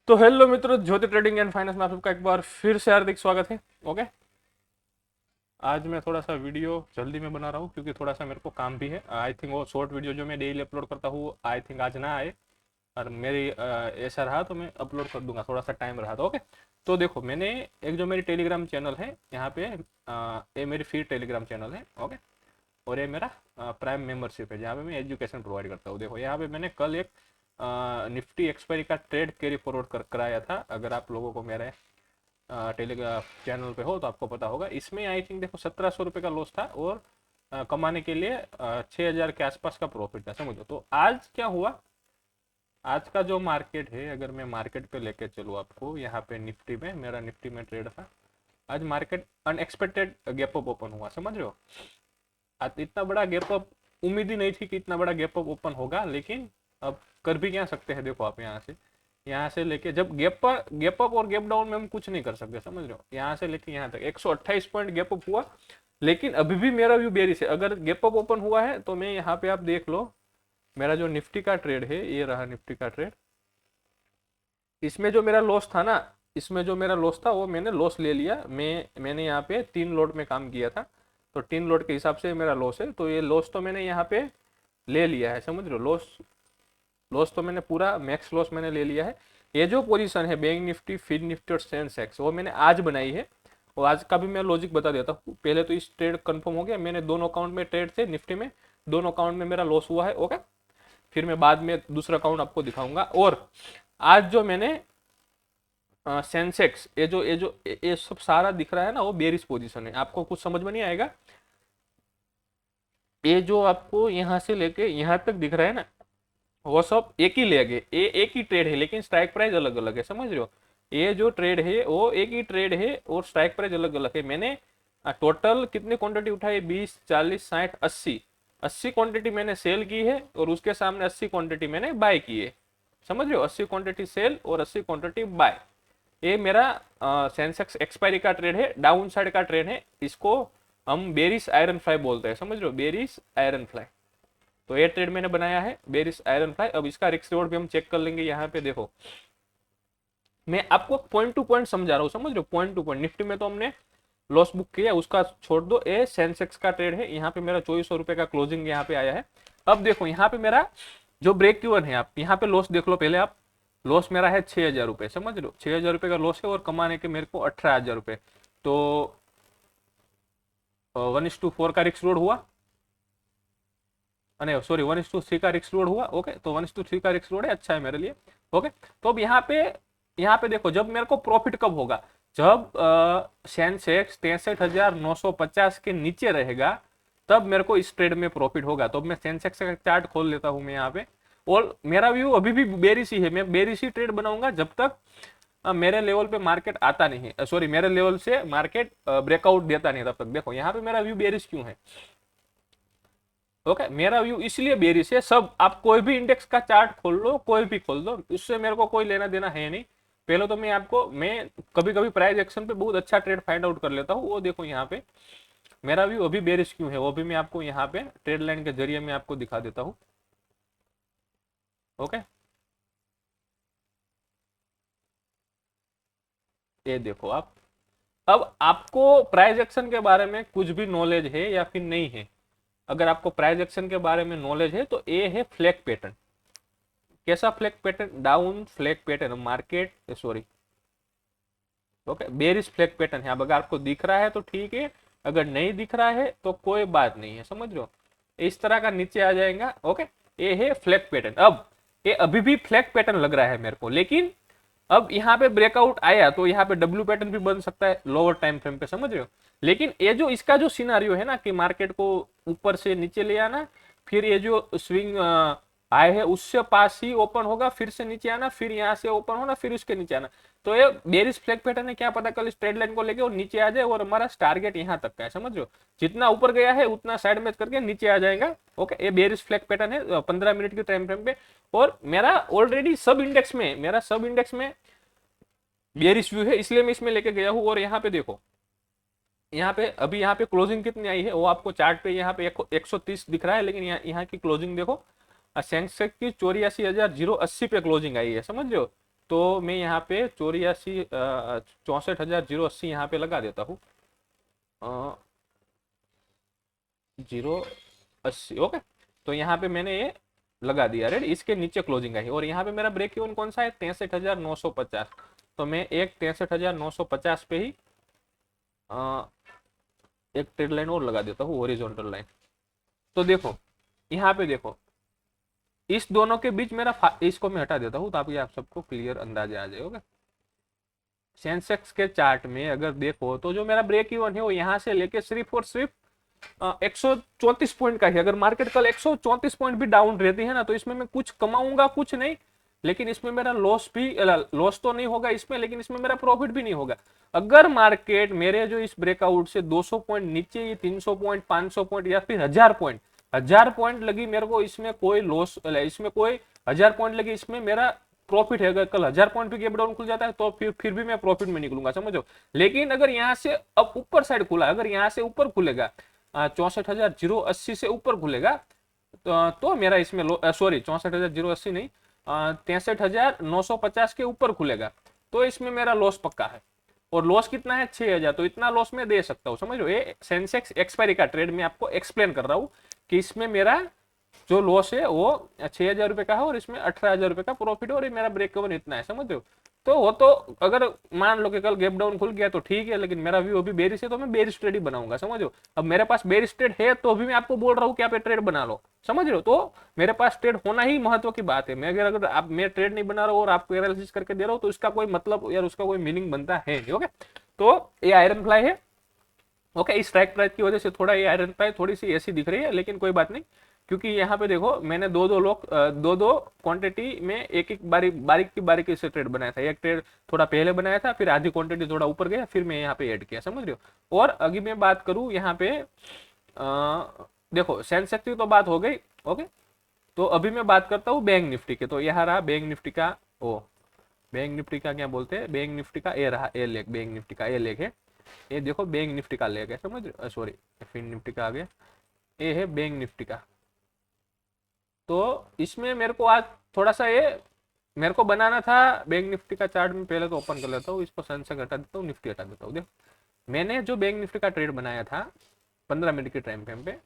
तो हेलो मित्रों, ज्योति trading and finance में आप सबका एक बार फिर से हार्दिक स्वागत है। ओके, आज मैं थोड़ा सा वीडियो जल्दी में बना रहा हूँ क्योंकि थोड़ा सा मेरे को काम भी है। आई थिंक वो शॉर्ट वीडियो जो मैं डेली अपलोड करता हूँ आई थिंक आज ना आए, और मेरी ऐसा रहा तो मैं अपलोड कर दूंगा, थोड़ा सा टाइम रहा तो। ओके, तो देखो मैंने एक जो मेरी टेलीग्राम चैनल है यहाँ पे, ये मेरी फ्री टेलीग्राम चैनल है। ओके, और ये मेरा प्राइम मेंबरशिप है जहाँ पे मैं एजुकेशन प्रोवाइड करता हूँ। देखो यहाँ पे मैंने कल एक निफ्टी एक्सपायरी का ट्रेड कैरी फॉरवर्ड कराया था। अगर आप लोगों को मेरे टेलीग्राम चैनल पे हो तो आपको पता होगा। इसमें आई थिंक देखो 1700 रुपये का लॉस था और कमाने के लिए 6000 के आसपास का प्रॉफिट था, समझो। तो आज क्या हुआ, आज का जो मार्केट है, अगर मैं मार्केट पे लेके चलूँ आपको, यहाँ पे निफ्टी में मेरा निफ्टी में ट्रेड था। आज market unexpected gap up open हुआ, समझ रहे हो। आज इतना बड़ा गैप अप उम्मीद ही नहीं थी कि इतना बड़ा गैप अप ओपन होगा, लेकिन अब कर भी क्या सकते हैं। देखो आप यहाँ से लेके जब गैप अप और गैप डाउन में हम कुछ नहीं कर सकते, समझ रहे हो। यहाँ से लेके यहाँ तक 128 पॉइंट गैप अप हुआ, लेकिन अभी भी मेरा व्यू बेरिश है। अगर गैप अप ओपन हुआ है तो मैं यहाँ पे आप देख लो, मेरा जो निफ्टी का ट्रेड है, ये रहा निफ्टी का ट्रेड। इसमें जो मेरा लॉस था ना, इसमें जो मेरा लॉस था वो मैंने लॉस ले लिया। मैंने यहाँ पे 3 लोड में काम किया था, तो 3 लोड के हिसाब से मेरा लॉस है। तो ये लॉस तो मैंने यहाँ पे ले लिया है, समझ रहे हो। लॉस लॉस तो मैंने पूरा मैक्स लॉस मैंने ले लिया है। ये जो पोजीशन है बैंक निफ्टी, फिन निफ्टी और सेंसेक्स, वो मैंने आज बनाई है। और आज का भी मैं लॉजिक बता देता हूँ। पहले तो इस ट्रेड कंफर्म हो गया, मैंने दोनों अकाउंट में ट्रेड थे निफ्टी में, दोनों अकाउंट में मेरा लॉस हुआ है। ओके, फिर मैं बाद में दूसरा अकाउंट आपको दिखाऊंगा। और आज जो मैंने सेंसेक्स, ये सब सारा दिख रहा है ना, वो बेरिश पोजीशन है। आपको कुछ समझ में नहीं आएगा, ये जो आपको यहाँ से लेके यहाँ तक दिख रहा है ना, वो सब एक ही लेग है, ये एक ही ट्रेड है, लेकिन स्ट्राइक प्राइस अलग अलग है, समझ रहे हो। ये जो ट्रेड है वो एक ही ट्रेड है और स्ट्राइक प्राइस अलग अलग है। मैंने टोटल कितनी क्वांटिटी उठाई, 20 40 60 80 80 क्वांटिटी मैंने सेल की है, और उसके सामने 80 क्वांटिटी मैंने बाय की है, समझ रहे हो। 80 क्वांटिटी सेल और 80 क्वांटिटी बाय। ये मेरा सेंसेक्स एक्सपायरी का ट्रेड है, डाउन साइड का ट्रेड है। इसको हम बेरिश आयरन फ्लाई बोलते हैं, समझ रहे हो, बेरिश आयरन फ्लाई। तो ये ट्रेड मैंने बनाया है बेरिश आयरन फ्लाई। अब इसका रिस्क रिवॉर्ड भी हम चेक कर लेंगे। यहाँ पे देखो, मैं आपको पॉइंट टू पॉइंट समझा रहा हूँ, समझ रहे हो, पॉइंट टू पॉइंट। निफ्टी में तो हमने लॉस बुक किया, उसका छोड़ दो। ये सेंसेक्स का ट्रेड है, यहाँ पे मेरा 2400 रुपये का क्लोजिंग यहाँ पे आया है। अब देखो यहाँ पे मेरा जो ब्रेक इवन है, आप यहाँ पे लॉस देख लो पहले आप। लॉस मेरा है 6000 रुपये, समझ रहे हो। 6000 रुपये का लॉस है और कमाने के मेरे को 18000 रुपये। तो 1:4 का रिस्क रोड हुआ, नहीं सॉरी 1:3 का रिस्क रोड हुआ। ओके, तो 1:3 का रिस्क रोड है, अच्छा है मेरे लिए। ओके, तो अब यहाँ पे देखो, जब मेरे को प्रॉफिट कब होगा, जब सेंसेक्स 63,950 के नीचे रहेगा, तब मेरे को इस ट्रेड में प्रॉफिट होगा। तो अब मैं सेंसेक्स का चार्ट खोल लेता हूँ मैं यहाँ पे। और मेरा व्यू अभी भी बेरिश ही है, मैं बेरिश ही ट्रेड बनाऊंगा जब तक मेरे लेवल पे मार्केट आता नहीं है, सॉरी मेरे लेवल से मार्केट ब्रेकआउट देता नहीं, तब तक। देखो यहाँ पे मेरा व्यू बेरिश क्यों है। ओके, मेरा व्यू इसलिए बेरिश है। सब आप कोई भी इंडेक्स का चार्ट खोल लो, कोई भी खोल दो, उससे मेरे को कोई लेना देना है नहीं। पहले तो मैं कभी कभी प्राइस एक्शन पे बहुत अच्छा ट्रेड फाइंड आउट कर लेता हूँ। वो देखो यहाँ पे मेरा व्यू अभी बेरिश क्यों है, वो भी मैं आपको यहाँ पे ट्रेड लाइन के जरिए मैं आपको दिखा देता हूँ। ओके, ये देखो आप। अब आपको प्राइस एक्शन के बारे में कुछ भी नॉलेज है या फिर नहीं है, अगर आपको प्राइस एक्शन के बारे में नॉलेज है तो ये है फ्लैग पैटर्न। कैसा flag pattern, down flag pattern, market sorry okay bearish flag pattern है। अब अगर आपको दिख रहा है तो ठीक है, अगर नहीं दिख रहा है तो कोई बात नहीं है, समझ लो। इस तरह का नीचे आ जाएगा। ओके, ये है फ्लैग पैटर्न। अब ये अभी भी फ्लैग पैटर्न लग रहा है मेरे को, लेकिन अब यहाँ पे ब्रेकआउट आया तो यहाँ पे डब्ल्यू पैटर्न भी बन सकता है लोअर टाइम फ्रेम पे, समझ रहे हो। लेकिन ये जो इसका जो सिनारियो है ना, कि मार्केट को ऊपर से नीचे ले आना, फिर ये जो स्विंग हाई है उससे पास ही ओपन होगा, फिर से नीचे आना, फिर यहाँ से ओपन होना, फिर उसके नीचे आना। तो ये बेरिश फ्लैग पैटर्न है, क्या पता कल इस ट्रेड लाइन को लेके और नीचे आ जाए, और हमारा टारगेट यहाँ तक का है, समझ रहे हो। जितना ऊपर गया है उतना साइड मैच करके नीचे आ जाएगा। ओके, ये बेरिश फ्लैग पैटर्न है 15 मिनट के टाइम फ्रेम पे। और मेरा ऑलरेडी सब इंडेक्स में बेरिश व्यू है, इसलिए मैं इसमें लेके गया हूँ। और यहाँ पे देखो, यहाँ पे अभी यहाँ पे क्लोजिंग कितनी आई है वो आपको चार्ट पे यहाँ पे 130 दिख रहा है, लेकिन यहाँ की क्लोजिंग देखो, सेंसेक्स की 84,080 पे क्लोजिंग आई है, समझ रहे हो। तो मैं यहाँ पे 64,64,080 यहाँ पे लगा देता हूँ, 080। ओके, तो यहाँ पे मैंने ये लगा दिया। रेड, इसके नीचे क्लोजिंग आई और यहाँ पे मेरा ब्रेक इवन कौन सा है, 63,950। तो मैं एक 63,950 पे ही एक ट्रेड लाइन और लगा देता हूँ, हॉरिजॉन्टल लाइन। तो देखो यहाँ पे देखो, इस दोनों के बीच मेरा इसको मैं हटा देता हूँ ताकि आप सबको क्लियर अंदाजा आ जाए। ओके, सेंसेक्स के चार्ट में अगर देखो तो जो मेरा ब्रेक इवन है वो यहाँ से लेके सिर्फ और सिर्फ 134 पॉइंट का है। अगर मार्केट कल 134 पॉइंट भी डाउन रहती है ना तो इसमें मैं कुछ कमाऊंगा कुछ नहीं, लेकिन इसमें मेरा लॉस भी, लॉस तो नहीं होगा इसमें, लेकिन इसमें मेरा प्रॉफिट भी नहीं होगा। अगर मार्केट मेरे जो इस ब्रेकआउट से 200 पॉइंट नीचे, 300 पॉइंट, 500 पॉइंट या फिर 1000 पॉइंट लगी मेरे को, इसमें कोई लॉस, इसमें कोई 1000 पॉइंट लगी, इसमें मेरा प्रॉफिट है। अगर कल 1000 पॉइंट पे गैप डाउन खुल जाता है तो फिर भी मैं प्रॉफिट में निकलूंगा, समझो। लेकिन अगर यहाँ से अब ऊपर साइड खुला, अगर यहाँ से ऊपर खुलेगा 64,080 से ऊपर खुलेगा तो मेरा इसमें सॉरी 64,080 नहीं, 63,950 के ऊपर खुलेगा तो इसमें मेरा लॉस पक्का है। और लॉस कितना है, 6,000। तो इतना लॉस मैं दे सकता हूँ, समझ लो। ये सेंसेक्स एक्सपायरी का ट्रेड मैं आपको एक्सप्लेन कर रहा हूँ कि इसमें मेरा जो लॉस है वो 6,000 रुपए का है और इसमें 18,000 रुपए का प्रॉफिट है और ये मेरा ब्रेक इवन इतना है, समझ रहे हो। तो वो तो अगर मान लो कि कल गैप डाउन खुल गया तो ठीक है, लेकिन मेरा व्यू अभी बेरिश है तो मैं बेरिश ट्रेड ही बनाऊंगा, समझो। अब मेरे पास बेरिश ट्रेड है तो अभी मैं आपको बोल रहा हूँ कि आप ट्रेड बना लो, समझ रहे हो। तो मेरे पास ट्रेड होना ही महत्व की बात है। मैं अगर आप मैं ट्रेड नहीं बना रहा हूँ और आपको एनालिसिस करके दे रहा हूँ तो इसका कोई मतलब यार, उसका कोई मीनिंग बनता है नहीं। ओके, तो ये आयरन फ्लाई है। ओके, इस स्ट्राइक प्राइस की वजह से थोड़ा ये आयरन प्राइस थोड़ी सी ऐसी दिख रही है, लेकिन कोई बात नहीं, क्योंकि यहाँ पे देखो मैंने दो दो क्वांटिटी में एक एक बारीकी से ट्रेड बनाया था। एक ट्रेड थोड़ा पहले बनाया था, फिर आधी क्वांटिटी थोड़ा ऊपर गया, फिर मैं यहाँ पे ऐड किया, समझ रहे हो। और अभी मैं बात करूँ यहाँ पे देखो सेंसेक्स की तो बात हो गई। ओके, तो अभी मैं बात करता हूँ बैंक निफ्टी के। तो यहाँ रहा बैंक निफ्टी का, ओ बैंक निफ्टी का क्या बोलते हैं, बैंक निफ्टी का ए रहा, ए लेग, बैंक निफ्टी का ए लेग है। ये देखो बैंक निफ्टी का लेग है, समझ रहे, सॉरी फिन निफ्टी का आ गया, ये है बैंक निफ्टी का। तो इसमें मेरे को आज थोड़ा सा ये मेरे को बनाना था बैंक निफ्टी का चार्ट में। पहले तो ओपन कर लेता हूँ इसको, सेंसेक्स हटा देता हूँ, निफ्टी हटा देता हूँ। देखो मैंने जो बैंक निफ्टी का ट्रेड बनाया था 15 मिनट के टाइम फ्रेम पे,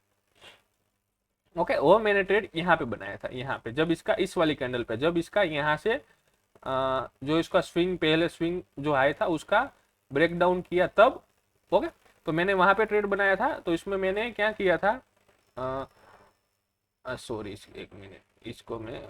ओके, वो मैंने ट्रेड यहाँ पे बनाया था। यहाँ पे जब इसका इस वाली कैंडल पे, जब इसका यहाँ से जो इसका स्विंग, पहले स्विंग जो हाई था उसका ब्रेक डाउन किया तब, ओके, तो मैंने वहां पे ट्रेड बनाया था। तो इसमें मैंने क्या किया था, सॉरी एक मिनट, इसको मैं,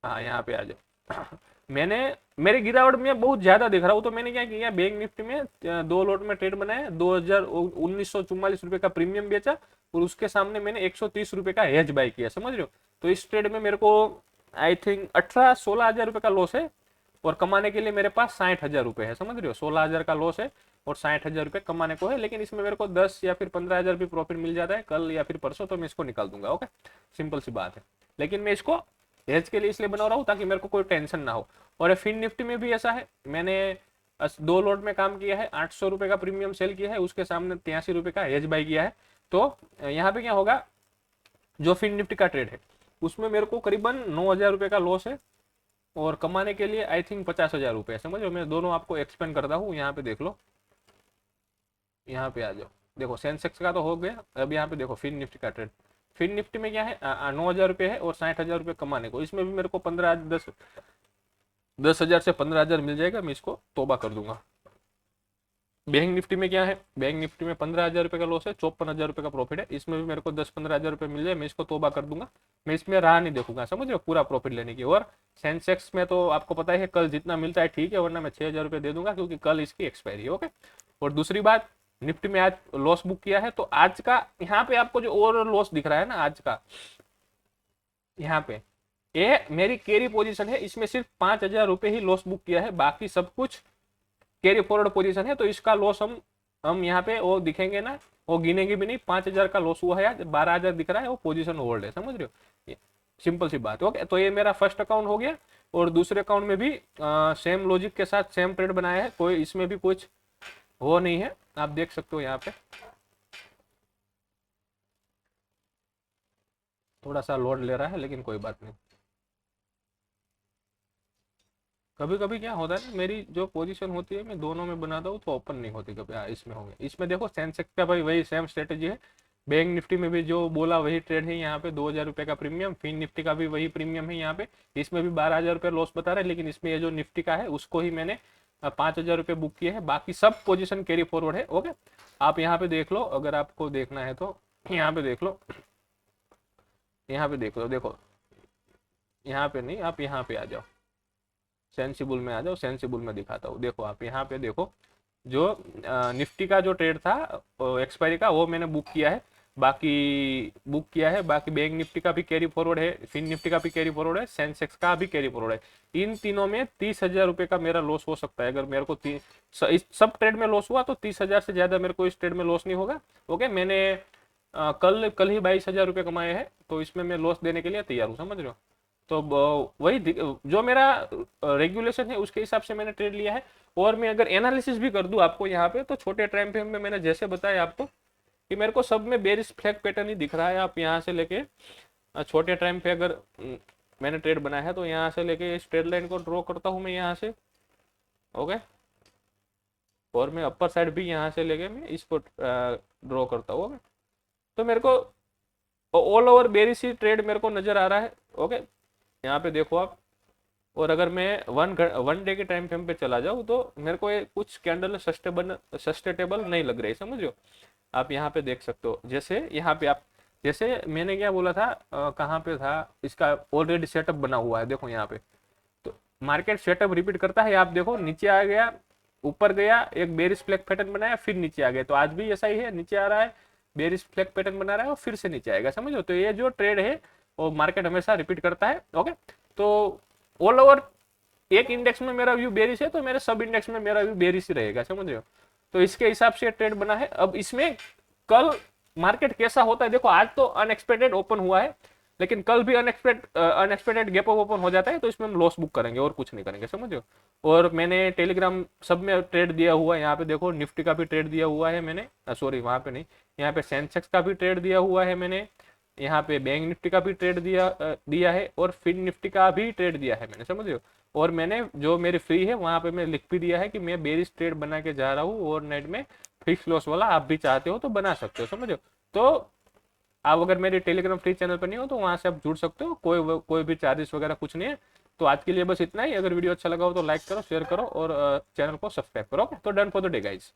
हाँ यहाँ पे आ जाओ। मैंने मेरे गिरावट में बहुत ज्यादा दिख रहा हूँ तो मैंने क्या किया, बैंक निफ्टी में दो लोट में ट्रेड बनाया, 1944 रुपए का प्रीमियम बेचा और उसके सामने मैंने 130 रुपए का हेज बाय किया, समझ रहे हो। तो इस ट्रेड में मेरे को आई थिंक 18-16 हजार रुपए का लॉस है और कमाने के लिए मेरे पास 60,000 रुपए है, समझ रहे हो। 16,000 का लॉस है और 60,000 रुपए कमाने को है, लेकिन इसमें मेरे को 10 या फिर 15,000 भी प्रॉफिट मिल जाता है कल या फिर परसों, तो मैं इसको निकाल दूंगा। ओके, सिंपल सी बात है। लेकिन मैं इसको हेज के लिए इसलिए बना रहा हूँ ताकि मेरे को कोई टेंशन ना हो। और फिन निफ्टी में भी ऐसा है, मैंने दो लोट में काम किया है, 800 रुपए का प्रीमियम सेल किया है, उसके सामने 83 रुपए का हेज बाय किया है। तो यहाँ पे क्या होगा, जो फिन निफ्टी का ट्रेड है उसमें मेरे को करीबन 9,000 रुपए का लॉस है और कमाने के लिए आई थिंक 50,000 रुपए, समझ लो। मैं दोनों आपको एक्सप्लेन करता हूँ, यहाँ पे देख लो, यहाँ पे आ जाओ। देखो सेंसेक्स का तो हो गया, अब यहाँ पे देखो फिन निफ्टी का ट्रेड। फिन निफ्टी में क्या है, 9,000 रुपये है और 60,000 रुपये कमाने को, इसमें भी मेरे को 10,000 से 15,000 मिल जाएगा, मैं इसको तोबा कर दूंगा। बैंक निफ्टी में क्या है, बैंक निफ्टी में 15,000 रुपये का लॉस है, 54,000 रुपये का प्रॉफिट है, इसमें भी मेरे को 10-15,000 रुपये मिल जाए, मैं इसको तोबा कर दूंगा। मैं इसमें राह नहीं देखूंगा, समझ रहे हो, पूरा प्रॉफिट लेने की। और सेंसेक्स में तो आपको पता है कल जितना मिलता है ठीक है, वरना मैं 6,000 रुपये दे दूंगा क्योंकि कल इसकी एक्सपायरी है। ओके, और दूसरी बात, निफ्टी में आज लॉस बुक किया है तो आज का यहाँ पे आपको जो ओवरऑल लॉस दिख रहा है ना आज का, यहाँ पे ये मेरी कैरी पोजीशन है, इसमें सिर्फ 5,000 रुपये ही लॉस बुक किया है, बाकी सब कुछ कैरी फॉरवर्ड पोजीशन है। तो इसका लॉस हम यहाँ पे वो दिखेंगे ना, वो गिनेंगे भी नहीं। 5,000 का लॉस हुआ है, 12,000 दिख रहा है, वो पोजीशन होल्ड है, समझ रहे हो। सिंपल सी बात। ओके, तो ये मेरा फर्स्ट अकाउंट हो गया। और दूसरे अकाउंट में भी सेम लॉजिक के साथ सेम ट्रेड बनाया है, कोई इसमें भी कुछ वो नहीं है, आप देख सकते हो। यहाँ पे थोड़ा सा लोड ले रहा है लेकिन कोई बात नहीं। कभी कभी क्या होता है ना, मेरी जो पोजीशन होती है मैं दोनों में बनाता हूँ तो ओपन नहीं होती कभी। इसमें होंगे, इसमें देखो सेंसेक्स का भाई वही सेम स्ट्रेटेजी है। बैंक निफ्टी में भी जो बोला वही ट्रेड है यहाँ पे, 2,000 रुपये का प्रीमियम। फिन निफ्टी का भी वही प्रीमियम है यहाँ पे। इसमें भी 12,000 रुपये लॉस बता रहा है, लेकिन इसमें ये जो निफ्टी का है उसको ही मैंने 5,000 रुपये बुक किए हैं। बाकी सब पोजिशन कैरी फॉरवर्ड है। ओके, आप यहाँ पे देख लो, अगर आपको देखना है तो यहाँ पे देख लो, यहाँ पे देख लो, देखो यहाँ पे नहीं, आप यहाँ पे आ जाओ, सेंसिबल में आ जाओ, सेंसिबल में दिखाता हूँ। देखो आप यहाँ पे देखो, जो निफ्टी का जो ट्रेड था एक्सपायरी का, वो मैंने बुक किया है। बाकी बैंक निफ्टी का भी कैरी फॉरवर्ड है, फिन निफ्टी का भी कैरी फॉरवर्ड है, सेंसेक्स का भी कैरी फॉरवर्ड है। इन तीनों में 30,000 रुपये का मेरा लॉस हो सकता है। अगर मेरे को इस सब ट्रेड में लॉस हुआ तो 30,000 से ज्यादा मेरे को इस ट्रेड में लॉस नहीं होगा। ओके, मैंने कल ही 22,000 रुपये कमाए हैं, तो इसमें मैं लॉस देने के लिए तैयार हूँ, समझ रहे हो। तो वही जो मेरा रेगुलेशन है उसके हिसाब से मैंने ट्रेड लिया है। और मैं अगर एनालिसिस भी कर दूं आपको यहाँ पे, तो छोटे टाइम फ्रेम में मैंने जैसे बताया आपको कि मेरे को सब में बेरिश फ्लैग पैटर्न ही दिख रहा है। आप यहाँ से लेके छोटे टाइम पे अगर मैंने ट्रेड बनाया है, तो यहाँ से लेके इस ट्रेड लाइन को ड्रॉ करता हूँ मैं यहाँ से। ओके, और मैं अपर साइड भी यहाँ से लेके मैं इसको ड्रॉ करता हूँ। ओके, तो मेरे को ऑल ओवर बेरिश ही ट्रेड मेरे को नजर आ रहा है। ओके, यहाँ पे देखो आप। और अगर मैं वन डे के टाइम फ्रेम पे चला जाऊँ तो मेरे को ये कुछ कैंडल सस्टेनेबल नहीं लग रही, समझ रहे हो। आप यहाँ पे देख सकते हो, जैसे यहाँ पे आप, जैसे मैंने क्या बोला था, कहाँ पे था, इसका ऑलरेडी सेटअप बना हुआ है, देखो यहाँ पे। तो मार्केट सेटअप रिपीट करता है, आप देखो नीचे आ गया, ऊपर गया, एक बेरिश फ्लैग पैटर्न बनाया, फिर नीचे आ गया। तो आज भी ऐसा ही है, नीचे आ रहा है, बेरिश फ्लैग पैटर्न बना रहा है और फिर से नीचे आएगा, समझो। तो ये जो ट्रेड है वो मार्केट हमेशा रिपीट करता है। ओके, तो ऑल ओवर एक इंडेक्स में मेरा व्यू बेरिश है, तो मेरे सब इंडेक्स में मेरा व्यू बेरिश ही रहेगा, समझ रहे हो। तो इसके हिसाब से ट्रेड बना है। अब इसमें कल मार्केट कैसा होता है, देखो आज तो अनएक्सपेक्टेड ओपन हुआ है, लेकिन कल भी अनएक्सपेक्टेड गैप अप ओपन हो जाता है, तो इसमें हम लॉस बुक करेंगे और कुछ नहीं करेंगे, समझो। और मैंने टेलीग्राम सब में ट्रेड दिया हुआ है, यहाँ पे देखो निफ्टी का भी ट्रेड दिया हुआ है मैंने, सॉरी वहां पे नहीं, यहाँ पे सेंसेक्स का भी ट्रेड दिया हुआ है मैंने, यहाँ पे बैंक निफ्टी का भी ट्रेड दिया है, और फिन निफ्टी का भी ट्रेड दिया है मैंने, समझ रहे हो। और मैंने जो मेरी फ्री है वहां पे मैं लिख भी दिया है कि मैं बेरिश ट्रेड बना के जा रहा हूँ ओवरनाइट में, फिक्स लॉस वाला। आप भी चाहते हो तो बना सकते हो, समझ रहे हो। तो आप अगर मेरे टेलीग्राम फ्री चैनल पर नहीं हो तो वहां से आप जुड़ सकते हो, कोई भी चार्जेस वगैरह कुछ नहीं है। तो आज के लिए बस इतना ही। अगर वीडियो अच्छा लगा हो तो लाइक करो, शेयर करो और चैनल को सब्सक्राइब करो। तो done for the day guys.